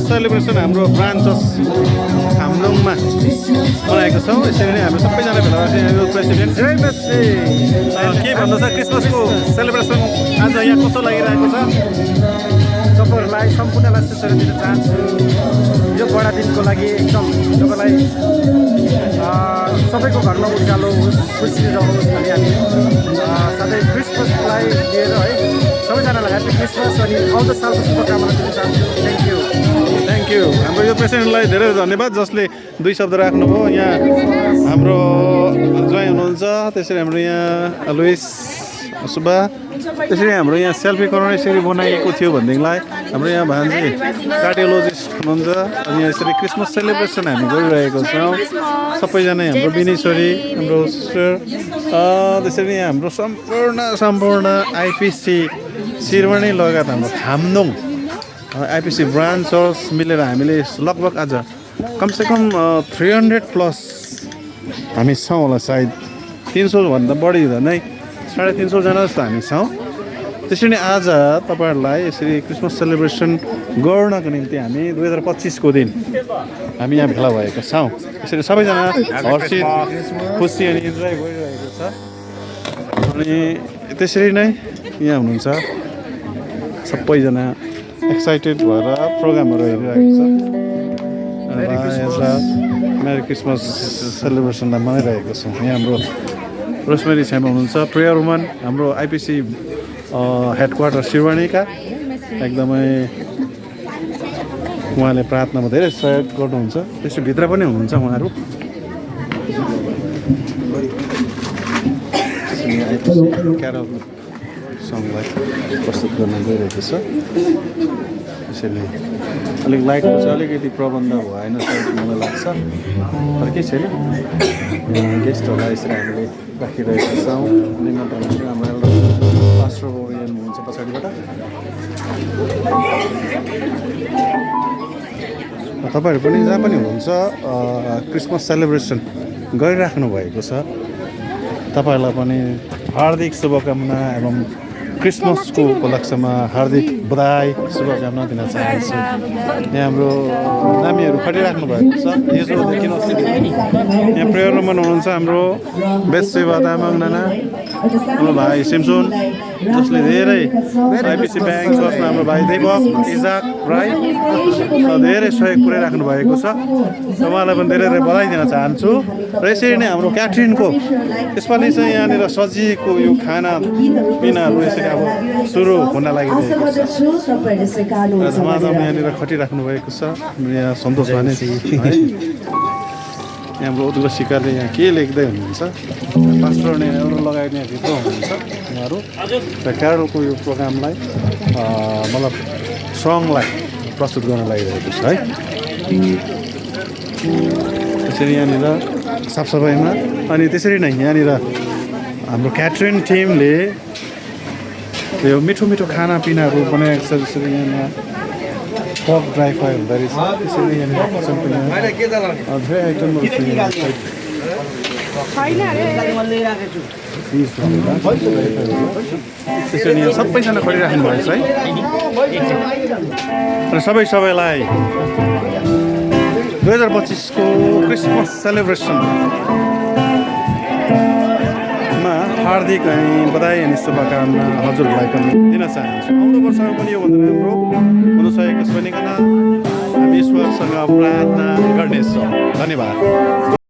Celebration हाम्रो branches हाम्रोङमा बनाएको छौँ। यसरी नै हामी सबैजना भेला भएर प्रेसिडेन्ट के भन्नु छ क्रिसमसको सेलिब्रेसन आज यहाँ कस्तो लागिरहेको छ? तपाईँहरूलाई सम्पूर्णलाई सूचना दिन चाहन्छु यो बडा दिनको लागि एकदम तपाईँलाई सबैको घरमा उज्यालो होस्, खुसी रहोस् भन्ने हामी साथै क्रिसमसलाई लिएर है सबैजनालाई ह्याप्पी क्रिसमस अनि आउँदो सालको शुभकामना दिन चाहन्छु। Thank you. हाम्रो यो प्रेसिडेन्टलाई धेरै धन्यवाद जसले 2 शब्द राख्नुभयो। यहाँ हाम्रो ज्वाइँ हुनुहुन्छ, त्यसरी हाम्रो यहाँ लुइस सुब्बा, त्यसरी हाम्रो यहाँ सेल्फी गराउने यसरी बनाइएको थियो भनेदेखिलाई हाम्रो यहाँ भान्जी कार्डियोलोजिस्ट हुनुहुन्छ। अनि यसरी क्रिसमस सेलिब्रेसन हामी गरिरहेको छौँ सबैजना। हाम्रो बिनेश्वरी, हाम्रो सिस्टर, त्यसरी यहाँ हाम्रो सम्पूर्ण आइपिसी शिरवानी लगायत हाम्रो हाम्दोङ आइपिसी ब्रान्चर्स मिलेर हामीले लगभग आज कमसेकम 300+ हामी छौँ होला, सायद 300भन्दा बढी झन्डै 350 जना जस्तो हामी छौँ। त्यसरी नै आज तपाईँहरूलाई यसरी क्रिसमस सेलिब्रेसन गर्नको निम्ति हामी 2025 को दिन हामी यहाँ भेला भएको छौँ। यसरी सबैजना हर्षित, खुसी अनि इन्जोय गरिरहेको छ। अनि त्यसरी नै यहाँ हुनुहुन्छ सबैजना एक्साइटेड भएर प्रोग्रामहरू हेरिरहेको छ। मेरी क्रिसमस सेलिब्रेसनलाई मनाइरहेको छौँ। यहाँ हाम्रो रोसमेरी छेमा हुनुहुन्छ, प्रेयर वुमन हाम्रो आइपिसी हेडक्वार्टर शिरवानीका, एकदमै उहाँले प्रार्थनामा धेरै सहयोग गर्नुहुन्छ। त्यसो भित्र पनि हुनुहुन्छ उहाँहरू। क्यारल सङलाई प्रस्तुत गर्न गइरहेको छ। त्यसैले अलिक लाइटको चाहिँ अलिकति प्रबन्ध भएन सायद मलाई लाग्छ, तर केही छैन। गेस्टहरूलाई यसरी हामीले राखिरहेका छौँ। निमन्त्रण हाम्रो पास्टर ओरियन हुनुहुन्छ पछाडिबाट। तपाईँहरू पनि जहाँ पनि हुनुहुन्छ क्रिसमस सेलिब्रेसन गरिराख्नु भएको छ, तपाईँहरूलाई पनि हार्दिक शुभकामना एवं क्रिसमसको उपलक्ष्यमा हार्दिक बधाई शुभकामना दिन चाहन्छु। यहाँ हाम्रो नानीहरू खटिराख्नु भएको छ। यसो देखिनुहोस्, यहाँ प्रेयर रुममा हुनुहुन्छ हाम्रो बेस्ट सेवा तामाङ नाना, हाम्रो भाइ सिमसोन, जसले धेरै आइपिसी ब्याङ्क ट्रस्टमा हाम्रो भाइ देवक इजाक राई धेरै सहयोग पुर्याइराख्नु भएको छ। उहाँलाई पनि धेरै धेरै बधाई दिन चाहन्छु। र यसरी नै हाम्रो क्याट्रिनको यसपालि चाहिँ यहाँनिर सजिएको यो खाना पिनाहरू यसरी अब सुरु हुन लागिरहेको छ। धमाधम यहाँनिर खटिराख्नु भएको छ। यहाँ सन्तोष भने है, यहाँ हाम्रो उद्घोष सिकारले यहाँ के लेख्दै हुनुहुन्छ। पास्टर नेहरू लगायत यहाँ भित्र हुनुहुन्छ उहाँहरू। र क्यारलको यो प्रोग्रामलाई मतलब सङलाई प्रस्तुत गर्न लागिरहेको छ है। त्यसरी यहाँनिर साफसफाइमा अनि त्यसरी नै यहाँनिर हाम्रो क्याटरिङ टिमले यो मिठो मिठो खानापिनाहरू बनाएको छ। जसरी यहाँ पर्क ड्राई फ्राई हुँदो रहेछ। त्यसरी यहाँनिर धेरै आइटमहरू छ। त्यसरी यहाँ सबैजना खटिराख्नु भएको छ है। र सबैलाई 2025 को क्रिसमस सेलिब्रेसनमा हार्दिक अनि बधाई अनि शुभकामना हजुरहरूलाई पनि दिन चाहन्छु। आउँदो वर्षमा पनि योभन्दा राम्रो हुन सकेको छ भनिकन हामी ईश्वरसँग प्रार्थना गर्नेछौँ। धन्यवाद।